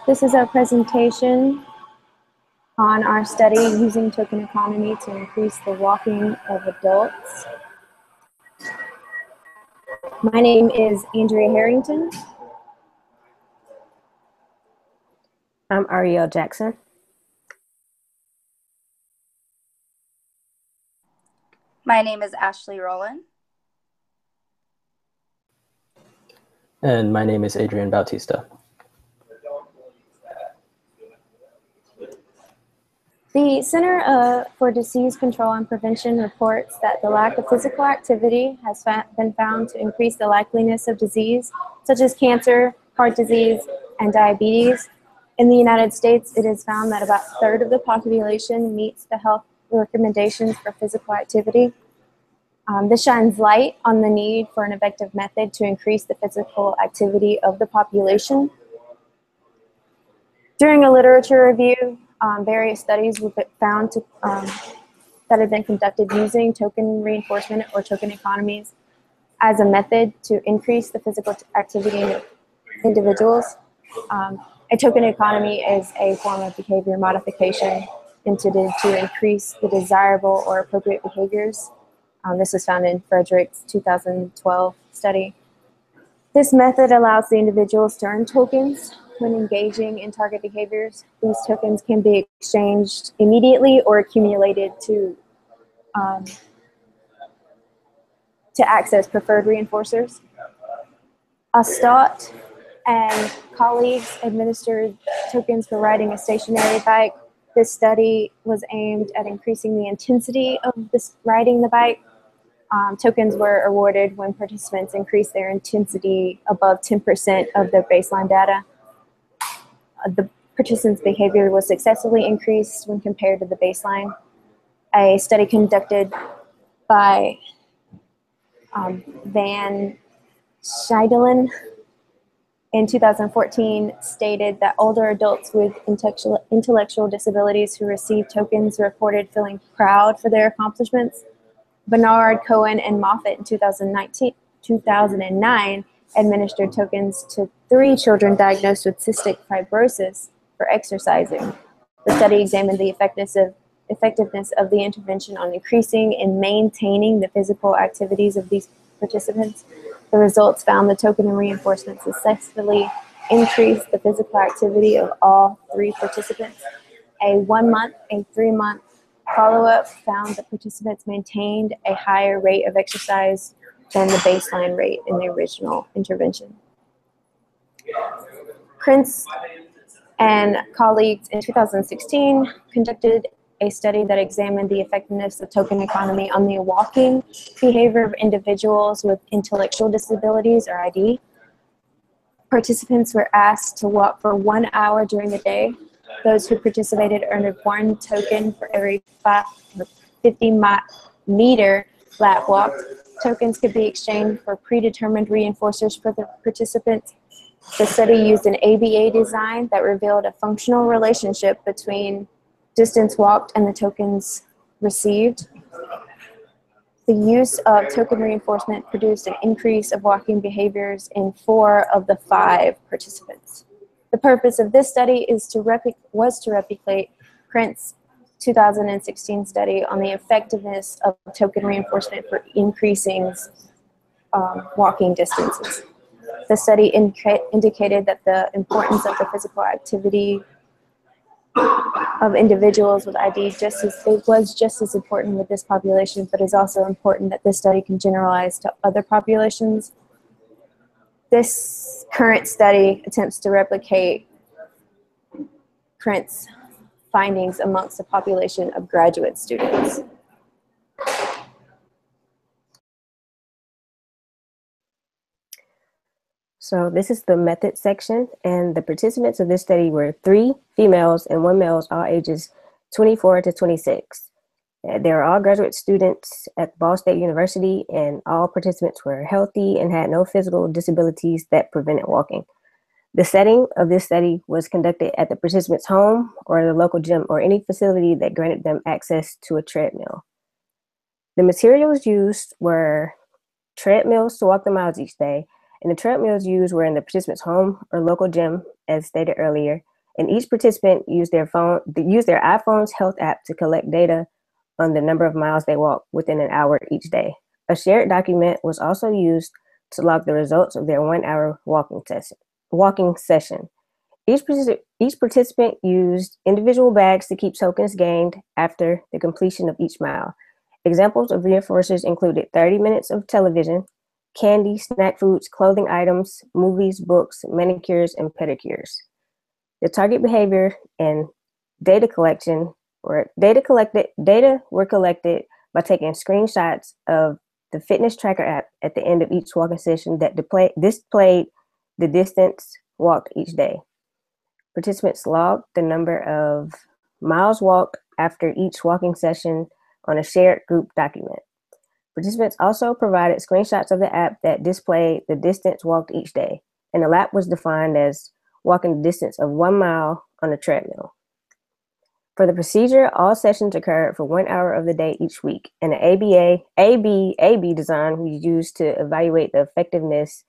This is our presentation on our study using token economy to increase the walking of adults. My name is Andrea Harrington. I'm Ariel Jackson. My name is Ashley Rowland. And my name is Adrian Bautista. The Center for Disease Control and Prevention reports that the lack of physical activity has been found to increase the likeliness of disease, such as cancer, heart disease, and diabetes. In the United States, it is found that about a third of the population meets the health recommendations for physical activity. This shines light on the need for an effective method to increase the physical activity of the population. During a literature review, various studies were found to, that have been conducted using token reinforcement or token economies as a method to increase the physical activity of individuals. A token economy is a form of behavior modification intended to increase the desirable or appropriate behaviors. This was found in Frederick's 2012 study. This method allows the individuals to earn tokens when engaging in target behaviors. These tokens can be exchanged immediately or accumulated to access preferred reinforcers. Stott and colleagues administered tokens for riding a stationary bike. This study was aimed at increasing the intensity of riding the bike. Tokens were awarded when participants increased their intensity above 10% of their baseline data. The participants' behavior was successfully increased when compared to the baseline. A study conducted by Van Scheidelen in 2014 stated that older adults with intellectual disabilities who received tokens reported feeling proud for their accomplishments. Bernard, Cohen, and Moffitt in 2009 administered tokens to 3 children diagnosed with cystic fibrosis for exercising. The study examined the effectiveness of the intervention on increasing and maintaining the physical activities of these participants. The results found the token and reinforcement successfully increased the physical activity of all 3 participants. A 1-month and 3-month follow-up found that participants maintained a higher rate of exercise than the baseline rate in the original intervention. Krentz and colleagues in 2016 conducted a study that examined the effectiveness of token economy on the walking behavior of individuals with intellectual disabilities, or ID. Participants were asked to walk for 1 hour during the day. Those who participated earned 1 token for every 50-meter lap walked. Tokens could be exchanged for predetermined reinforcers for the participants. The study used an ABA design that revealed a functional relationship between distance walked and the tokens received. The use of token reinforcement produced an increase of walking behaviors in 4 of the 5 participants. The purpose of this study was to replicate Krent's 2016 study on the effectiveness of token reinforcement for increasing walking distances. The study indicated that the importance of the physical activity of individuals with ID was just as important with this population, but it's also important that this study can generalize to other populations. This current study attempts to replicate Krent's findings amongst a population of graduate students. So this is the method section, and the participants of this study were 3 females and 1 male, all ages 24 to 26. They were all graduate students at Ball State University, and all participants were healthy and had no physical disabilities that prevented walking. The setting of this study was conducted at the participant's home or the local gym or any facility that granted them access to a treadmill. The materials used were treadmills to walk the miles each day, and the treadmills used were in the participant's home or local gym, as stated earlier, and each participant used their iPhone's health app to collect data on the number of miles they walked within an hour each day. A shared document was also used to log the results of their 1-hour walking session. Each participant used individual bags to keep tokens gained after the completion of each mile. Examples of reinforcers included 30 minutes of television, candy, snack foods, clothing items, movies, books, manicures, and pedicures. The target behavior and data were collected by taking screenshots of the fitness tracker app at the end of each walking session that displayed the distance walked each day. Participants logged the number of miles walked after each walking session on a shared group document. Participants also provided screenshots of the app that displayed the distance walked each day, and the lap was defined as walking the distance of 1 mile on a treadmill. For the procedure, all sessions occurred for 1 hour of the day each week, and the AB design was used to evaluate the effectiveness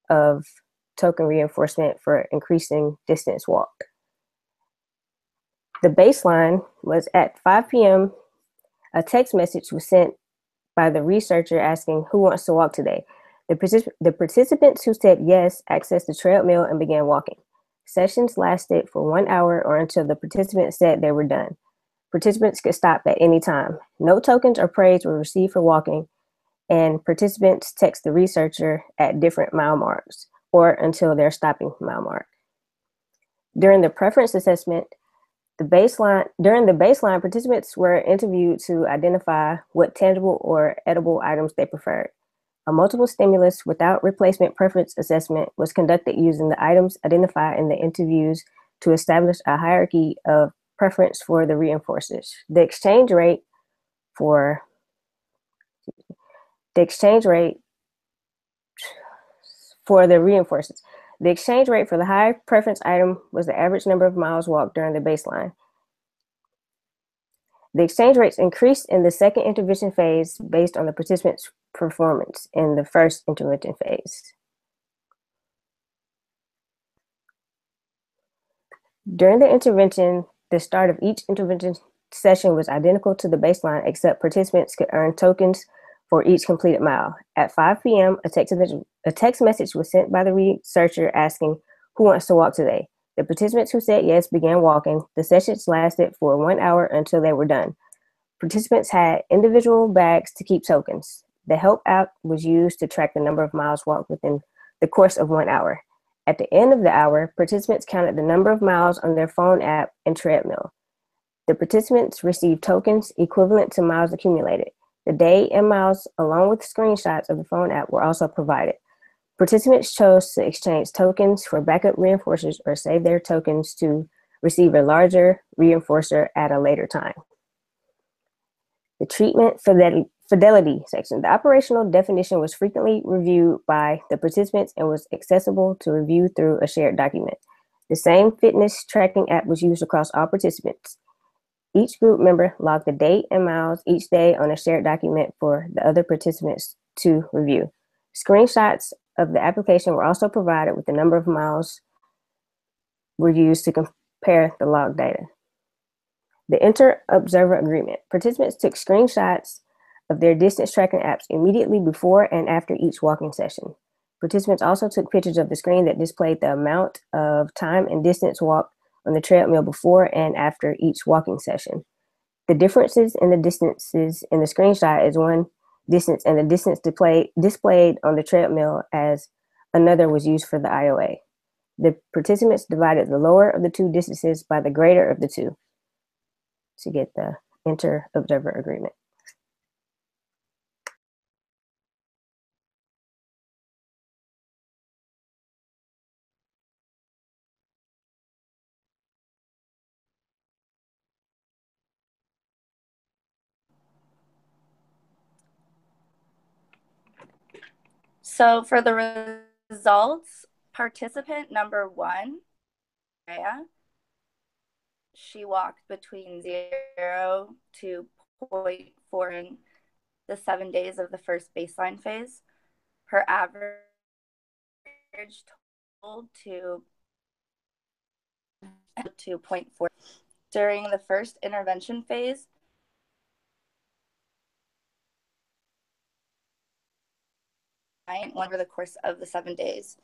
of token reinforcement for increasing distance walked. The baseline was at 5 p.m. A text message was sent by the researcher asking who wants to walk today. The participants who said yes accessed the treadmill and began walking. Sessions lasted for 1 hour or until the participants said they were done. Participants could stop at any time. No tokens or praise were received for walking, and participants text the researcher at different mile marks or until their stopping mile mark. During the preference assessment, during the baseline, participants were interviewed to identify what tangible or edible items they preferred. A multiple stimulus without replacement preference assessment was conducted using the items identified in the interviews to establish a hierarchy of preference for the reinforcers. The exchange rate for the reinforcers. The exchange rate for the high preference item was the average number of miles walked during the baseline. The exchange rates increased in the second intervention phase based on the participants' performance in the first intervention phase. During the intervention, the start of each intervention session was identical to the baseline, except participants could earn tokens for each completed mile. At 5 p.m., a text message was sent by the researcher asking who wants to walk today. The participants who said yes began walking. The sessions lasted for 1 hour until they were done. Participants had individual bags to keep tokens. The help app was used to track the number of miles walked within the course of 1 hour. At the end of the hour, participants counted the number of miles on their phone app and treadmill. The participants received tokens equivalent to miles accumulated. The day and miles, along with screenshots of the phone app, were also provided. Participants chose to exchange tokens for backup reinforcers or save their tokens to receive a larger reinforcer at a later time. The treatment fidelity section. The operational definition was frequently reviewed by the participants and was accessible to review through a shared document. The same fitness tracking app was used across all participants. Each group member logged the date and miles each day on a shared document for the other participants to review. Screenshots of the application were also provided with the number of miles were used to compare the log data. The inter-observer agreement. Participants took screenshots of their distance tracking apps immediately before and after each walking session. Participants also took pictures of the screen that displayed the amount of time and distance walked on the treadmill before and after each walking session. The differences in the distances in the screenshot is one distance, and the distance displayed on the treadmill as another was used for the IOA. The participants divided the lower of the two distances by the greater of the two to get the inter-observer agreement. So for the results, participant number 1, Rhea, she walked between 0 to 0.4 in the 7 days of the first baseline phase. Her average total to 0.4. During the first intervention phase, over the course of the 7 days.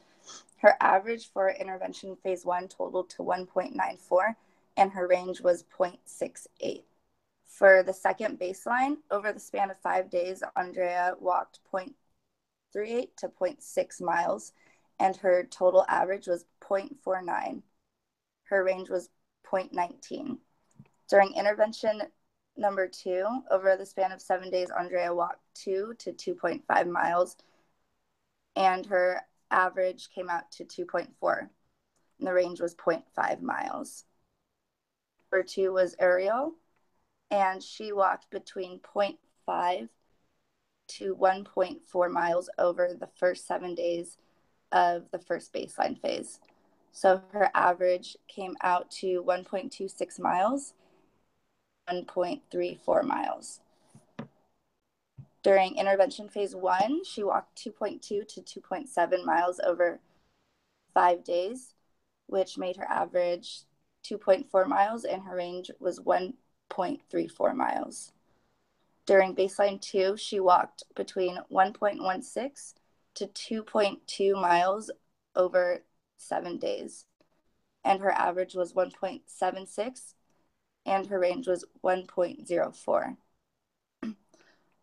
Her average for intervention phase 1 totaled to 1.94, and her range was 0.68. For the second baseline, over the span of 5 days, Andrea walked 0.38 to 0.6 miles, and her total average was 0.49. Her range was 0.19. During intervention number 2, over the span of 7 days, Andrea walked 2 to 2.5 miles, and her average came out to 2.4, and the range was 0.5 miles. Number 2 was Ariel, and she walked between 0.5 to 1.4 miles over the first 7 days of the first baseline phase. So her average came out to 1.26 miles, 1.34 miles. During intervention phase 1, she walked 2.2 to 2.7 miles over 5 days, which made her average 2.4 miles, and her range was 1.34 miles. During baseline 2, she walked between 1.16 to 2.2 miles over 7 days, and her average was 1.76, and her range was 1.04.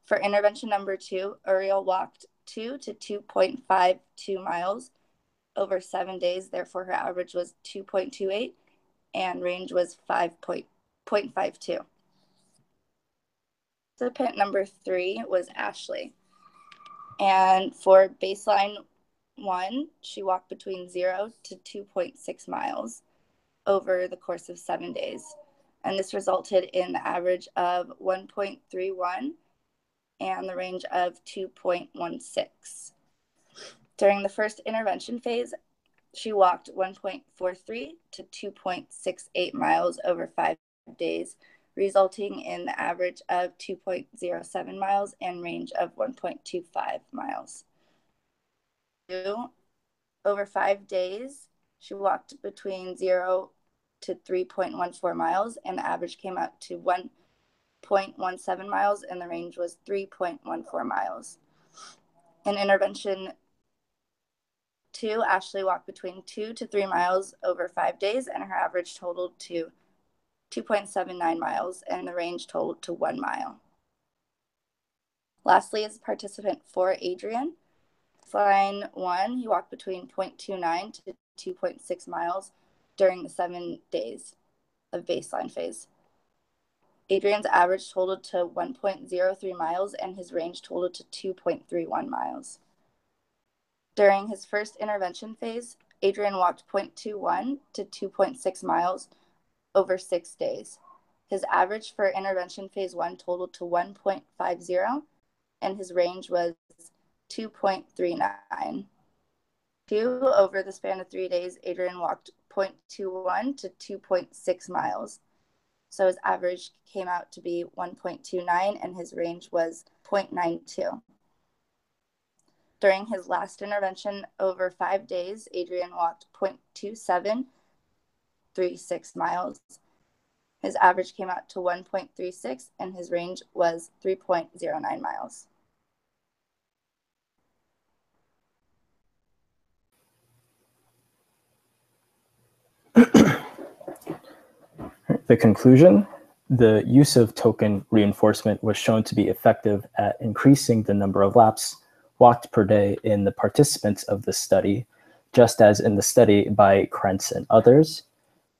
For intervention number 2, Uriel walked 2 to 2.52 miles over 7 days. Therefore, her average was 2.28 and range was 5.52. Participant number 3 was Ashley. And for baseline 1, she walked between 0 to 2.6 miles over the course of 7 days. And this resulted in the average of 1.31 and the range of 2.16. During the first intervention phase, she walked 1.43 to 2.68 miles over 5 days, resulting in the average of 2.07 miles and range of 1.25 miles. Over 5 days, she walked between 0 to 3.14 miles, and the average came out to 1.17 miles, and the range was 3.14 miles. In intervention 2, Ashley walked between 2 to 3 miles over 5 days, and her average totaled to 2.79 miles, and the range totaled to 1 mile. Lastly is participant 4, Adrian. Baseline 1, he walked between 0.29 to 2.6 miles during the 7 days of baseline phase. Adrian's average totaled to 1.03 miles, and his range totaled to 2.31 miles. During his first intervention phase, Adrian walked 0.21 to 2.6 miles over 6 days. His average for intervention phase 1 totaled to 1.50, and his range was 2.39. Over the span of 3 days, Adrian walked 0.21 to 2.6 miles. So his average came out to be 1.29, and his range was 0.92. During his last intervention over 5 days, Adrian walked 0.2736 miles. His average came out to 1.36, and his range was 3.09 miles. The conclusion: the use of token reinforcement was shown to be effective at increasing the number of laps walked per day in the participants of the study, just as in the study by Krentz and others.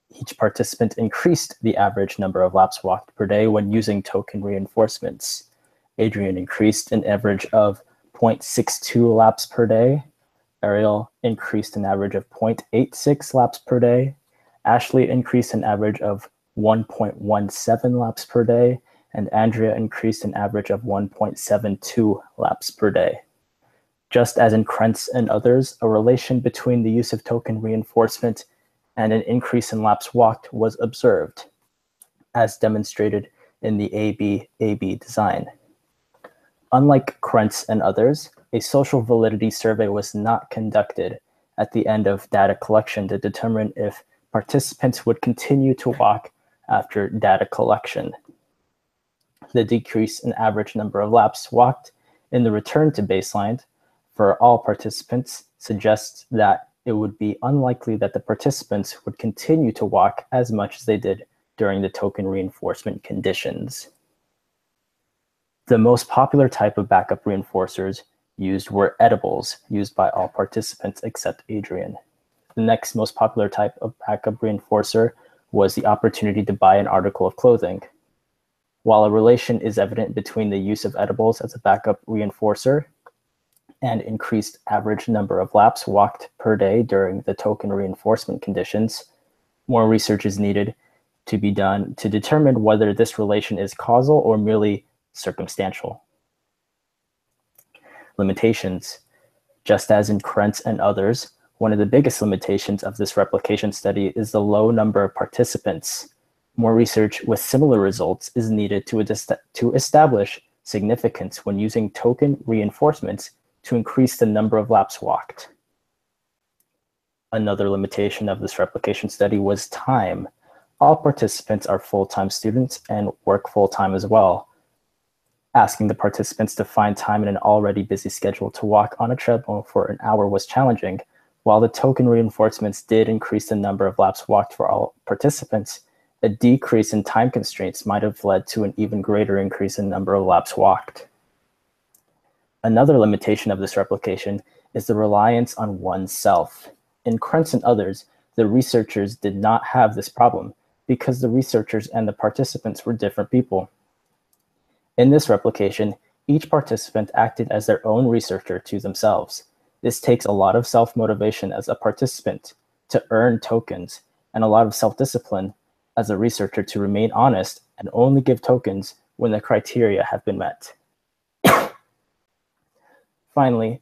Each participant increased the average number of laps walked per day when using token reinforcements. Adrian increased an average of 0.62 laps per day. Ariel increased an average of 0.86 laps per day. Ashley increased an average of 1.17 laps per day, and Andrea increased an average of 1.72 laps per day. Just as in Krentz and others, a relation between the use of token reinforcement and an increase in laps walked was observed, as demonstrated in the AB design. Unlike Krentz and others, a social validity survey was not conducted at the end of data collection to determine if participants would continue to walk after data collection. The decrease in average number of laps walked in the return to baseline for all participants suggests that it would be unlikely that the participants would continue to walk as much as they did during the token reinforcement conditions. The most popular type of backup reinforcers used were edibles, used by all participants except Adrian. The next most popular type of backup reinforcer was the opportunity to buy an article of clothing. While a relation is evident between the use of edibles as a backup reinforcer and increased average number of laps walked per day during the token reinforcement conditions, more research is needed to be done to determine whether this relation is causal or merely circumstantial. Limitations. Just as in Krentz and others, one of the biggest limitations of this replication study is the low number of participants. More research with similar results is needed to establish significance when using token reinforcements to increase the number of laps walked. Another limitation of this replication study was time. All participants are full-time students and work full-time as well. Asking the participants to find time in an already busy schedule to walk on a treadmill for an hour was challenging. While the token reinforcements did increase the number of laps walked for all participants, a decrease in time constraints might have led to an even greater increase in number of laps walked. Another limitation of this replication is the reliance on oneself. In Krentz and others, the researchers did not have this problem because the researchers and the participants were different people. In this replication, each participant acted as their own researcher to themselves. This takes a lot of self-motivation as a participant to earn tokens and a lot of self-discipline as a researcher to remain honest and only give tokens when the criteria have been met. Finally,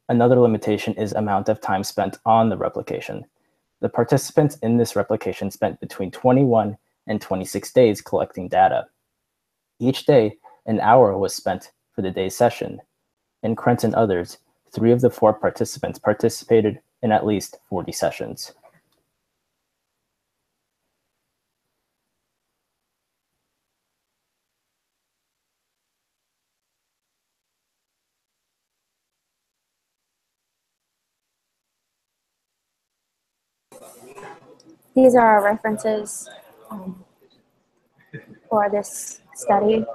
another limitation is amount of time spent on the replication. The participants in this replication spent between 21 and 26 days collecting data. Each day, an hour was spent for the day's session. In Krentz and others, 3 of the 4 participants participated in at least 40 sessions. These are our references for this study.